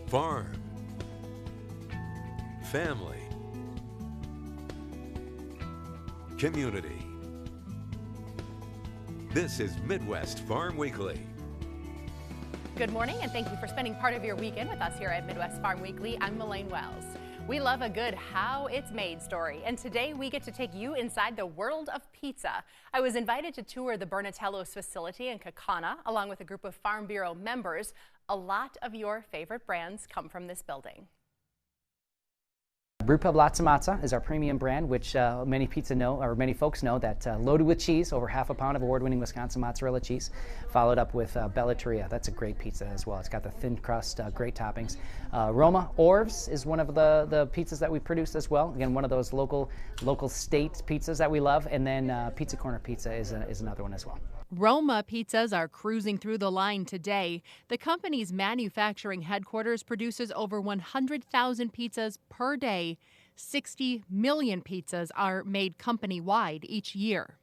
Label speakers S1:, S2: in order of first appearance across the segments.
S1: Farm, family, community. This is Midwest Farm Weekly.
S2: Good morning, and thank you for spending part of your weekend with us here at Midwest Farm Weekly. I'm Elaine Wells. We love a good how it's made story, and today we get to take you inside the world of pizza. I was invited to tour the Bernatello's facility in Kaukauna along with a group of Farm Bureau members. A lot of your favorite brands come from this building.
S3: Brewpub Latza Matza is our premium brand, which many folks know that loaded with cheese, over half a pound of award-winning Wisconsin mozzarella cheese, followed up with Bellateria. That's a great pizza as well. It's got the thin crust, great toppings. Roma Orvs is one of the pizzas that we produce as well. Again, one of those local state pizzas that we love. And then Pizza Corner Pizza is another one as well.
S2: Roma pizzas are cruising through the line today. The company's manufacturing headquarters produces over 100,000 pizzas per day. 60 million pizzas are made company-wide each year.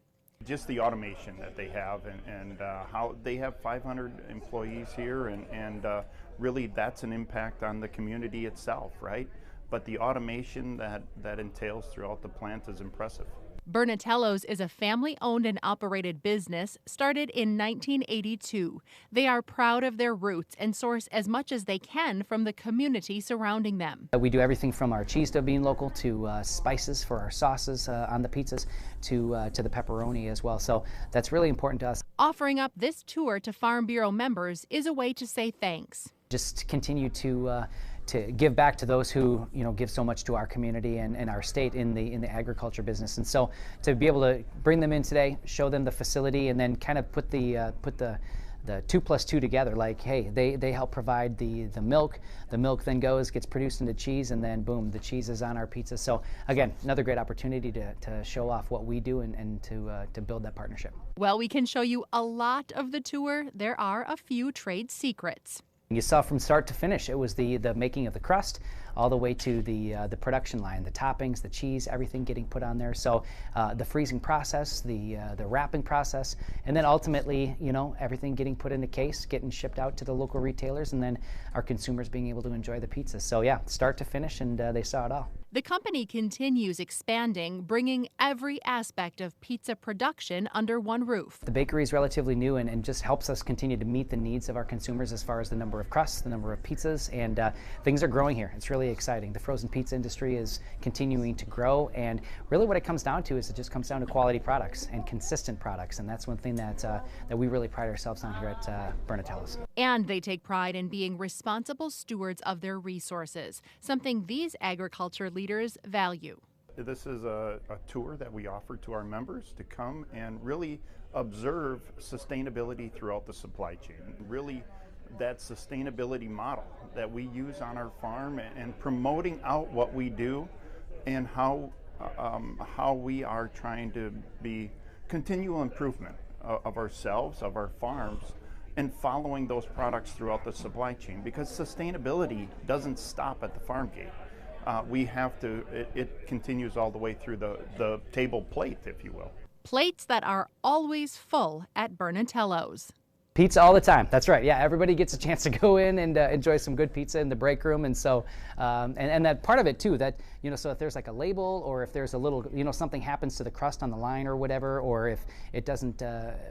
S4: Just the automation that they have and how they have 500 employees here and really that's an impact on the community itself, right? But the automation that entails throughout the plant is impressive.
S2: Bernatello's is a family-owned and operated business started in 1982. They are proud of their roots and source as much as they can from the community surrounding them.
S3: We do everything from our cheese dough being local to spices for our sauces on the pizzas to the pepperoni as well. So that's really important to us.
S2: Offering up this tour to Farm Bureau members is a way to say thanks.
S3: Just continue to give back to those who give so much to our community and our state in the agriculture business. And so to be able to bring them in today, show them the facility, and then kind of put the 2 plus 2 together, like, hey, they help provide the milk. The milk then gets produced into cheese, and then boom, the cheese is on our pizza. So again, another great opportunity to show off what we do and to build that partnership.
S2: Well, we can show you a lot of the tour. There are a few trade secrets.
S3: You saw from start to finish, it was the making of the crust all the way to the production line, the toppings, the cheese, everything getting put on there. So the freezing process, the wrapping process, and then ultimately, everything getting put in a case, getting shipped out to the local retailers, and then our consumers being able to enjoy the pizza. So yeah, start to finish, and they saw it all.
S2: The company continues expanding, bringing every aspect of pizza production under one roof.
S3: The bakery is relatively new and just helps us continue to meet the needs of our consumers as far as the number of crusts, the number of pizzas, and things are growing here. It's really exciting. The frozen pizza industry is continuing to grow, and really what it comes down to is it just comes down to quality products and consistent products, and that's one thing that we really pride ourselves on here at Bernatello's.
S2: And they take pride in being responsible stewards of their resources, something these agriculture leaders value.
S4: This is a tour that we offer to our members to come and really observe sustainability throughout the supply chain. Really that sustainability model that we use on our farm and promoting out what we do and how we are trying to be continual improvement of ourselves, of our farms, and following those products throughout the supply chain, because sustainability doesn't stop at the farm gate. We have to, it continues all the way through the table plate, if you will.
S2: Plates that are always full at Bernatello's.
S3: Pizza all the time. That's right. Yeah, everybody gets a chance to go in and enjoy some good pizza in the break room, and so and that part of it too. That so if there's like a label, or if there's a little something happens to the crust on the line or whatever, or if it doesn't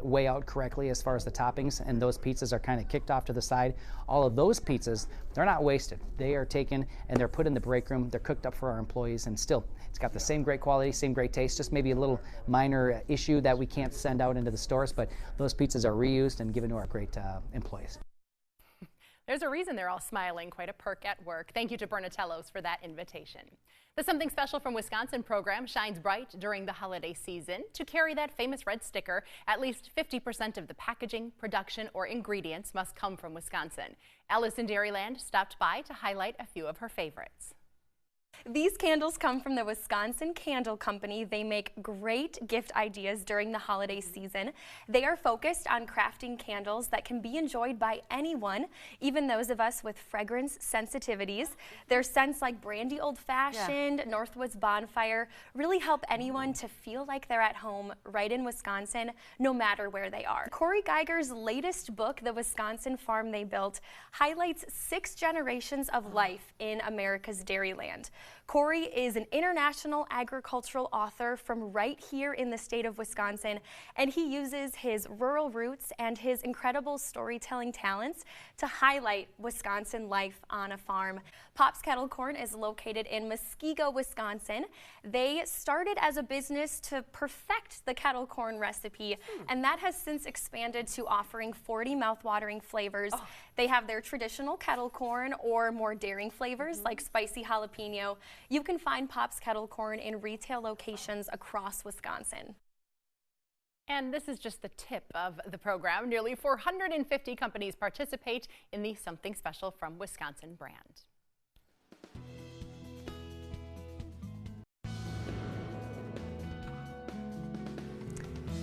S3: weigh out correctly as far as the toppings, and those pizzas are kind of kicked off to the side. All of those pizzas, they're not wasted. They are taken and they're put in the break room. They're cooked up for our employees, and still it's got the same great quality, same great taste. Just maybe a little minor issue that we can't send out into the stores, but those pizzas are reused and given to our great employees.
S2: There's a reason they're all smiling. Quite a perk at work. Thank you to Bernatello's for that invitation. The Something Special from Wisconsin program shines bright during the holiday season. To carry that famous red sticker, at least 50% of the packaging, production, or ingredients must come from Wisconsin. Alice in Dairyland stopped by to highlight a few of her favorites.
S5: These candles come from the Wisconsin Candle Company. They make great gift ideas during the holiday season. They are focused on crafting candles that can be enjoyed by anyone, even those of us with fragrance sensitivities. Their scents like Brandy Old Fashioned, Northwoods Bonfire really help anyone to feel like they're at home right in Wisconsin, no matter where they are. Corey Geiger's latest book, The Wisconsin Farm They Built, highlights 6 generations of life in America's dairyland. Corey is an international agricultural author from right here in the state of Wisconsin, and he uses his rural roots and his incredible storytelling talents to highlight Wisconsin life on a farm. Pop's Kettle Corn is located in Muskego, Wisconsin. They started as a business to perfect the kettle corn recipe, and that has since expanded to offering 40 mouthwatering flavors. They have their traditional kettle corn or more daring flavors like spicy jalapeno. You can find Pop's Kettle Corn in retail locations across Wisconsin.
S2: And this is just the tip of the program. Nearly 450 companies participate in the Something Special from Wisconsin brand.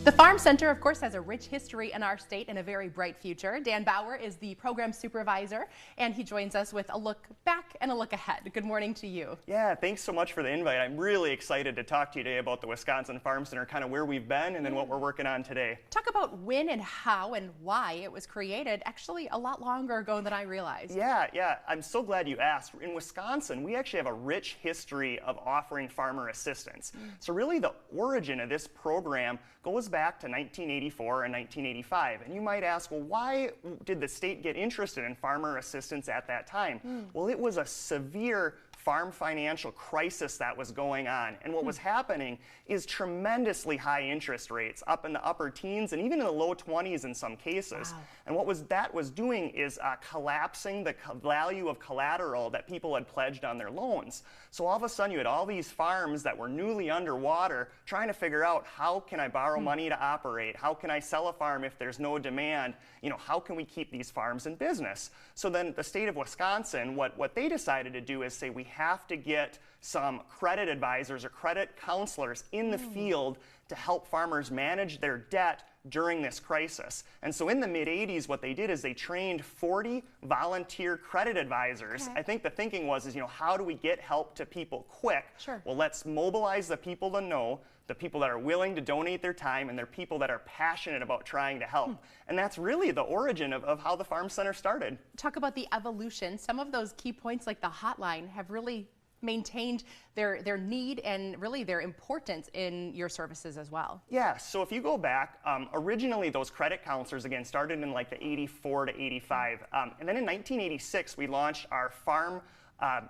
S2: The Farm Center, of course, has a rich history in our state and a very bright future. Dan Bauer is the program supervisor, and he joins us with a look back and a look ahead. Good morning to you.
S6: Yeah, thanks so much for the invite. I'm really excited to talk to you today about the Wisconsin Farm Center, kind of where we've been and then what we're working on today.
S2: Talk about when and how and why it was created, actually a lot longer ago than I realized.
S6: Yeah, I'm so glad you asked. In Wisconsin, we actually have a rich history of offering farmer assistance. So really the origin of this program goes back to 1984 and 1985. And you might ask, well, why did the state get interested in farmer assistance at that time? Well, it was a severe farm financial crisis that was going on. And what was happening is tremendously high interest rates, up in the upper teens and even in the low 20s in some cases.
S2: Wow.
S6: And that was doing is collapsing the value of collateral that people had pledged on their loans. So all of a sudden you had all these farms that were newly underwater trying to figure out, how can I borrow money to operate? How can I sell a farm if there's no demand? You know, how can we keep these farms in business? So then the state of Wisconsin, what they decided to do is say, we have to get some credit advisors or credit counselors in the field to help farmers manage their debt during this crisis. And so in the mid-'80s, what they did is they trained 40 volunteer credit advisors. I think the thinking was, you know, how do we get help to people quick?
S2: Sure.
S6: Well, let's mobilize the people to know, the people that are willing to donate their time, and they're people that are passionate about trying to help. And that's really the origin of how the Farm Center started.
S2: Talk about the evolution. Some of those key points like the hotline have really maintained their need and really their importance in your services as well.
S6: Yeah, so if you go back, originally those credit counselors, again, started in like the 84 to 85. And then in 1986, we launched our farm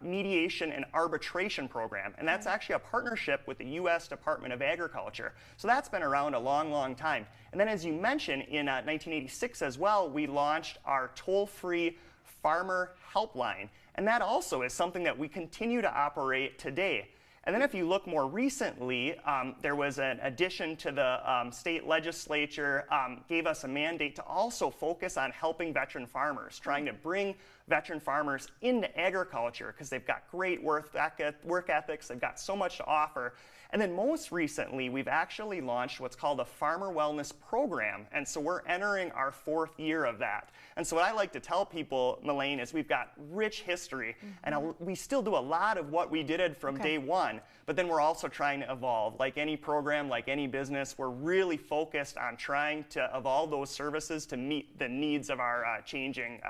S6: mediation and arbitration program. And that's actually a partnership with the U.S. Department of Agriculture. So that's been around a long, long time. And then as you mentioned, in 1986 as well, we launched our toll-free farmer helpline. And that also is something that we continue to operate today. And then if you look more recently, there was an addition to the state legislature, gave us a mandate to also focus on helping veteran farmers, trying to bring veteran farmers into agriculture because they've got great work ethics, they've got so much to offer. And then most recently, we've actually launched what's called a Farmer Wellness Program. And so we're entering our 4th year of that. And so what I like to tell people, Melaine, is we've got rich history. And we still do a lot of what we did from day one. But then we're also trying to evolve. Like any program, like any business, we're really focused on trying to evolve those services to meet the needs of our changing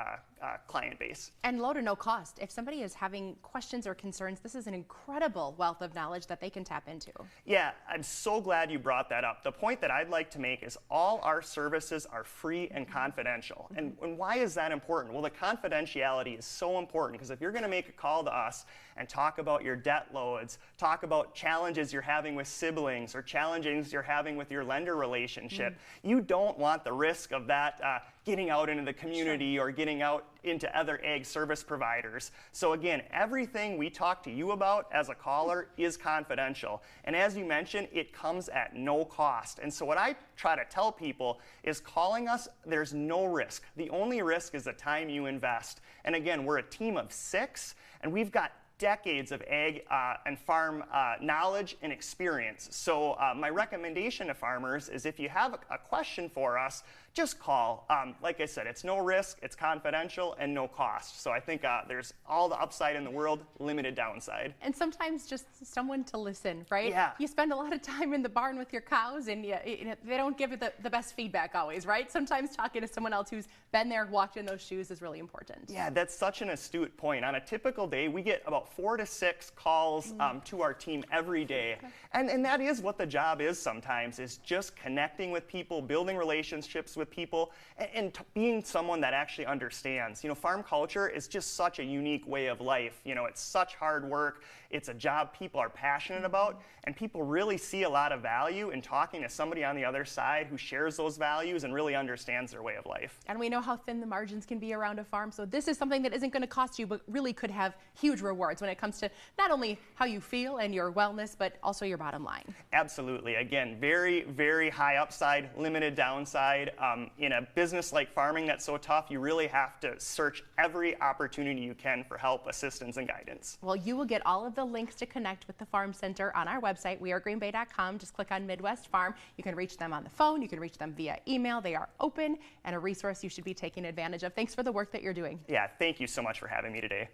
S6: client base.
S2: And low to no cost. If somebody is having questions or concerns, this is an incredible wealth of knowledge that they can tap into.
S6: Yeah, I'm so glad you brought that up. The point that I'd like to make is all our services are free and confidential. And why is that important? Well, the confidentiality is so important because if you're going to make a call to us and talk about your debt loads, talk about challenges you're having with siblings or challenges you're having with your lender relationship, you don't want the risk of that getting out into the community or getting out into other ag service providers. So again, everything we talk to you about as a caller is confidential. And as you mentioned, it comes at no cost. And so what I try to tell people is calling us, there's no risk. The only risk is the time you invest. And again, we're a team of 6, and we've got decades of ag and farm knowledge and experience. So my recommendation to farmers is if you have a question for us, just call. Like I said, it's no risk, it's confidential, and no cost. So I think there's all the upside in the world, limited downside.
S2: And sometimes just someone to listen, right?
S6: Yeah.
S2: You spend a lot of time in the barn with your cows, and they don't give it the best feedback always, right? Sometimes talking to someone else who's been there, walked in those shoes is really important.
S6: Yeah, that's such an astute point. On a typical day, we get about 4 to 6 calls to our team every day. Okay. And that is what the job is sometimes, is just connecting with people, building relationships with people, and being someone that actually understands. You know, farm culture is just such a unique way of life. You know, it's such hard work. It's a job people are passionate about, and people really see a lot of value in talking to somebody on the other side who shares those values and really understands their way of life.
S2: And we know how thin the margins can be around a farm, so this is something that isn't going to cost you, but really could have huge rewards when it comes to not only how you feel and your wellness, but also your bottom line.
S6: Absolutely. Again, very, very high upside, limited downside. In a business like farming that's so tough, you really have to search every opportunity you can for help, assistance, and guidance.
S2: Well, you will get all of the links to connect with the Farm Center on our website, wearegreenbay.com. Just click on Midwest Farm. You can reach them on the phone. You can reach them via email. They are open and a resource you should be taking advantage of. Thanks for the work that you're doing.
S6: Yeah, thank you so much for having me today.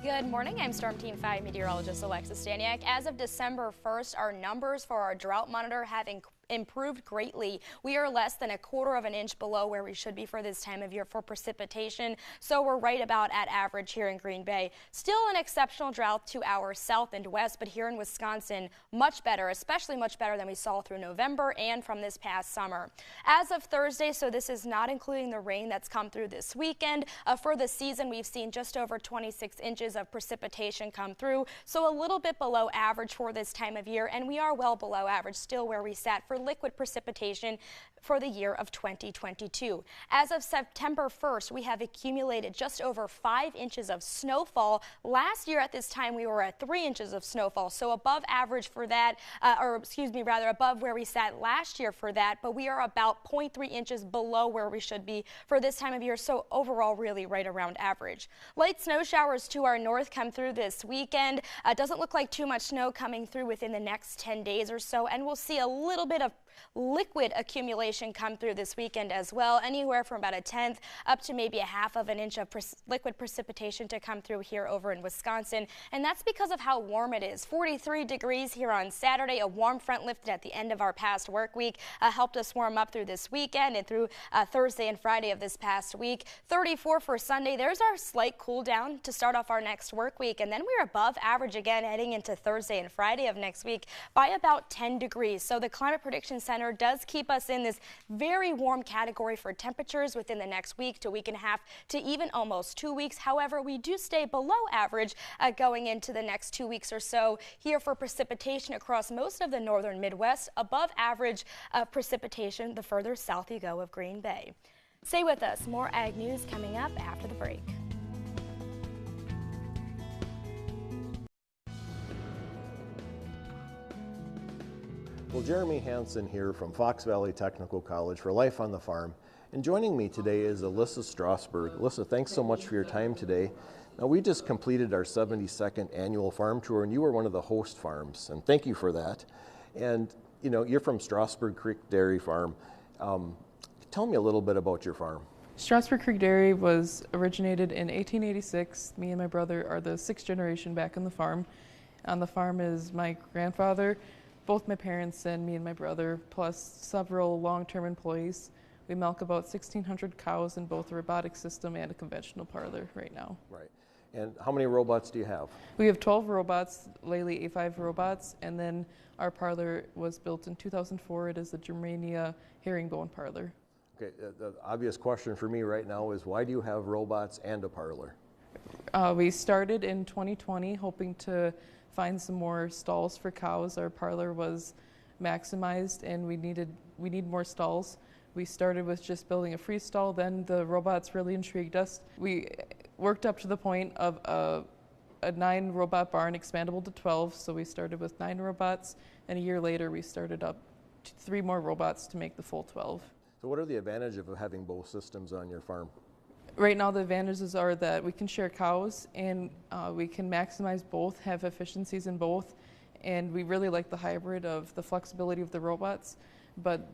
S7: Good morning, I'm Storm Team 5 meteorologist Alexis Staniak. As of December 1st, our numbers for our drought monitor have improved greatly. We are less than 1/4 of an inch below where we should be for this time of year for precipitation, so we're right about at average here in Green Bay. Still an exceptional drought to our south and west, but here in Wisconsin, much better, especially much better than we saw through November and from this past summer. As of Thursday, so this is not including the rain that's come through this weekend, for the season we've seen just over 26 inches of precipitation come through, so a little bit below average for this time of year, and we are well below average still where we sat for liquid precipitation for the year of 2022. As of September 1st, we have accumulated just over 5 inches of snowfall. Last year at this time, we were at 3 inches of snowfall, so above average for that, above where we sat last year for that, but we are about 0.3 inches below where we should be for this time of year, so overall really right around average. Light snow showers to our north come through this weekend. Doesn't look like too much snow coming through within the next 10 days or so, and we'll see a little bit of liquid accumulation come through this weekend as well, anywhere from about 1/10 up to maybe 1/2 of an inch of liquid precipitation to come through here over in Wisconsin, and that's because of how warm it is. 43 degrees here on Saturday. A warm front lifted at the end of our past work week helped us warm up through this weekend and through Thursday and Friday of this past week. 34 for Sunday. There's our slight cool down to start off our next work week, and then we're above average again heading into Thursday and Friday of next week by about 10 degrees. So the Climate Prediction Center does keep us in this very warm category for temperatures within the next week to week and a half to even almost 2 weeks. However, we do stay below average going into the next 2 weeks or so here for precipitation across most of the northern Midwest, above average precipitation the further south you go of Green Bay. Stay with us. More ag news coming up after the break.
S8: Well, Jeremy Hansen here from Fox Valley Technical College for Life on the Farm. And joining me today is Alyssa Strasberg. Alyssa, thanks so much for your time today. Now, we just completed our 72nd annual farm tour, and you were one of the host farms, and thank you for that. And, you know, you're from Strasburg Creek Dairy Farm. Tell me a little bit about your farm.
S9: Strasburg Creek Dairy was originated in 1886. Me and my brother are the 6th generation back on the farm. On the farm is my grandfather, both my parents and me and my brother, plus several long-term employees. We milk about 1,600 cows in both a robotic system and a conventional parlor right now. Right.
S8: And how many robots do you have?
S9: We have 12 robots, Lely A5 robots, and then our parlor was built in 2004. It is the Germania herringbone parlor.
S8: Okay, the obvious question for me right now is why do you have robots and a parlor?
S9: We started in 2020 hoping to find some more stalls for cows. Our parlor was maximized and we need more stalls. We started with just building a free stall, then the robots really intrigued us. We worked up to the point of a 9 robot barn expandable to 12, so we started with 9 robots, and a year later we started up to 3 more robots to make the full 12.
S8: So what are the advantages of having both systems on your farm?
S9: Right now the advantages are that we can share cows and we can maximize both, have efficiencies in both, and we really like the hybrid of the flexibility of the robots, but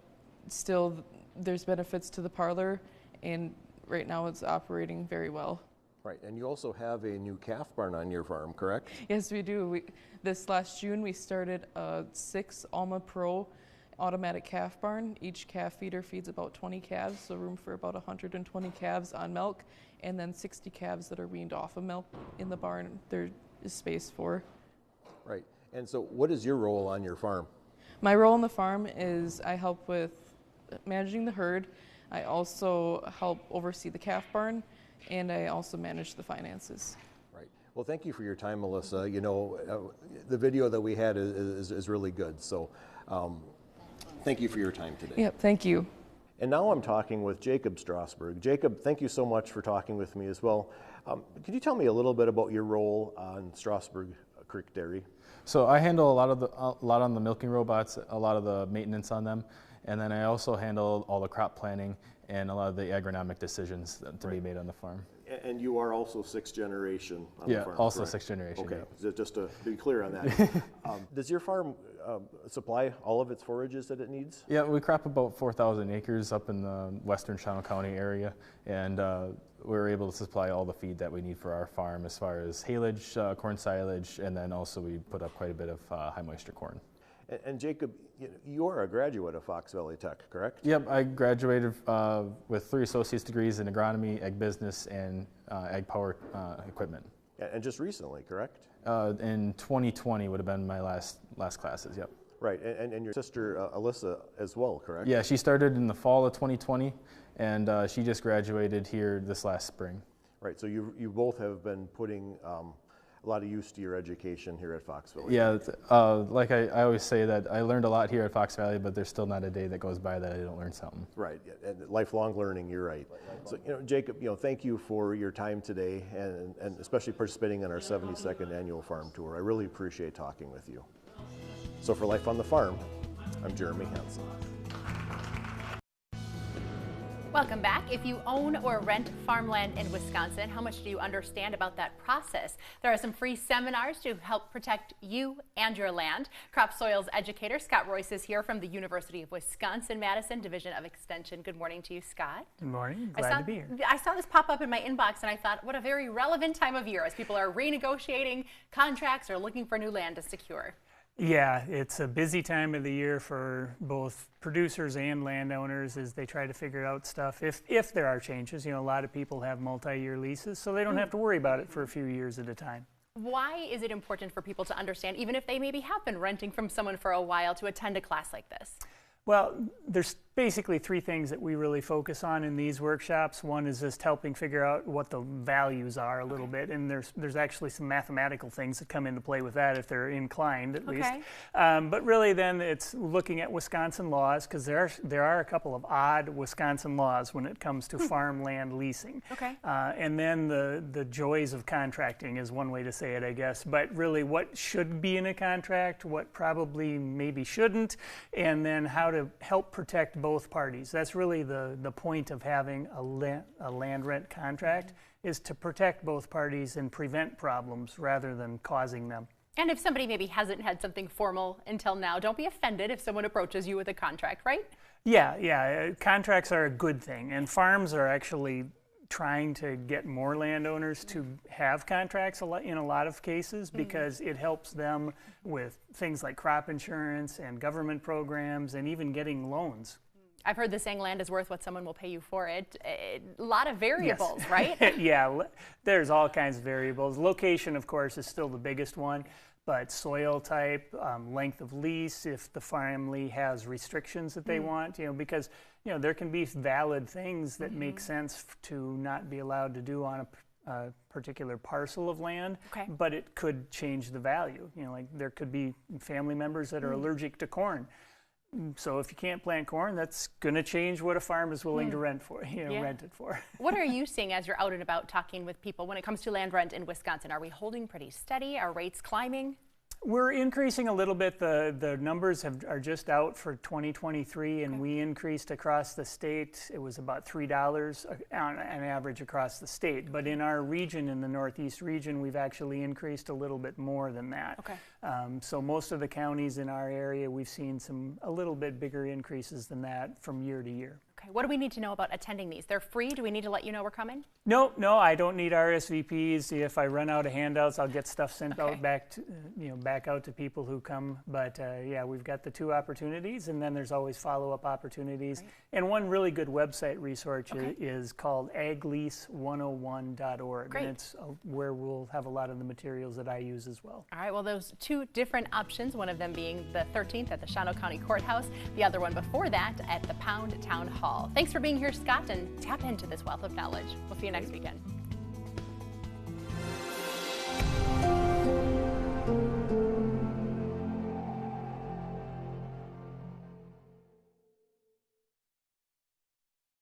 S9: still there's benefits to the parlor, and right now it's operating very well.
S8: Right, and you also have a new calf barn on your farm, correct?
S9: Yes, we do. This last June we started a 6 Alma Pro automatic calf barn. Each calf feeder feeds about 20 calves, so room for about 120 calves on milk, and then 60 calves that are weaned off of milk in the barn. There is space for.
S8: Right, and so what is your role on your farm?
S9: My role on the farm is I help with managing the herd. I also help oversee the calf barn, and I also manage the finances.
S8: Right. Well, thank you for your time, Melissa. You know, the video that we had is really good. So thank you for your time today.
S9: Yep, thank you.
S8: And now I'm talking with Jacob Strasberg. Jacob, thank you so much for talking with me as well. Could you tell me a little bit about your role on Strasberg Creek Dairy?
S10: So I handle a lot on the milking robots, a lot of the maintenance on them, and then I also handle all the crop planning and a lot of the agronomic decisions to be made on the farm.
S8: And you are also 6th generation on the farm?
S10: Yeah, also
S8: correct?
S10: 6th generation.
S8: Okay,
S10: yeah.
S8: just to be clear on that. Does your farm supply all of its forages that it needs?
S10: Yeah, we crop about 4,000 acres up in the western Channel County area, and we're able to supply all the feed that we need for our farm as far as haylage, corn silage, and then also we put up quite a bit of high moisture corn.
S8: And Jacob, you are a graduate of Fox Valley Tech, correct?
S10: Yep, I graduated with 3 associate's degrees in agronomy, ag business, and ag power equipment.
S8: And just recently, correct?
S10: In 2020 would have been my last classes, yep.
S8: Right, and your sister Alyssa as well, correct?
S10: Yeah, she started in the fall of 2020, and she just graduated here this last spring. Right,
S8: so you both have been putting a lot of use to your education here at Fox Valley.
S10: Yeah, like I always say that I learned a lot here at Fox Valley, but there's still not a day that goes by that I don't learn something.
S8: Right, and lifelong learning, you're right. So, Jacob, thank you for your time today and especially participating in our 72nd annual farm tour. I really appreciate talking with you. So for Life on the Farm, I'm Jeremy Hansen.
S2: Welcome back. If you own or rent farmland in Wisconsin, how much do you understand about that process? There are some free seminars to help protect you and your land. Crop soils educator Scott Royce is here from the University of Wisconsin-Madison Division of Extension. Good morning to you, Scott.
S11: Good morning. Glad to be here.
S2: I saw this pop up in my inbox and I thought, what a very relevant time of year as people are renegotiating contracts or looking for new land to secure.
S11: Yeah, it's a busy time of the year for both producers and landowners as they try to figure out stuff if there are changes. A lot of people have multi-year leases, so they don't have to worry about it for a few years at a time.
S2: Why is it important for people to understand, even if they maybe have been renting from someone for a while, to attend a class like this?
S11: Well, there's basically 3 things that we really focus on in these workshops. One is just helping figure out what the values are a little bit, and there's actually some mathematical things that come into play with that if they're inclined at least. But really then it's looking at Wisconsin laws, because there are a couple of odd Wisconsin laws when it comes to farmland leasing. And then the joys of contracting is one way to say it, I guess. But really what should be in a contract, what probably maybe shouldn't, and then how to help protect both parties. That's really the point of having a land rent contract, is to protect both parties and prevent problems rather than causing them.
S2: And if somebody maybe hasn't had something formal until now, don't be offended if someone approaches you with a contract, right?
S11: Yeah, contracts are a good thing, and farms are actually trying to get more landowners to have contracts in a lot of cases, because it helps them with things like crop insurance and government programs and even getting loans.
S2: I've heard the saying, land is worth what someone will pay you for it. A lot of variables,
S11: yes.
S2: Right?
S11: Yeah, there's all kinds of variables. Location, of course, is still the biggest one, but soil type, length of lease, if the family has restrictions that they want, because there can be valid things that make sense to not be allowed to do on a particular parcel of land, but it could change the value. Like there could be family members that are allergic to corn. So if you can't plant corn, that's going to change what a farm is willing to rent for, rent it for.
S2: What are you seeing as you're out and about talking with people when it comes to land rent in Wisconsin? Are we holding pretty steady? Are rates climbing?
S11: We're increasing a little bit. The numbers are just out for 2023, and we increased across the state. It was about $3 on average across the state. But in our region, in the Northeast region, we've actually increased a little bit more than that.
S2: Okay.
S11: So most of the counties in our area, we've seen a little bit bigger increases than that from year to year.
S2: Okay, what do we need to know about attending these? They're free. Do we need to let you know we're coming?
S11: No, I don't need RSVPs. If I run out of handouts, I'll get stuff sent out back to, back out to people who come. But yeah, we've got the 2 opportunities, and then there's always follow-up opportunities. Right. And one really good website resource is called aglease101.org.
S2: Great.
S11: And it's where we'll have a lot of the materials that I use as well.
S2: All right, well, those 2 different options, one of them being the 13th at the Shawano County Courthouse, the other one before that at the Pound Town Hall. Thanks for being here, Scott, and tap into this wealth of knowledge. We'll see you next weekend.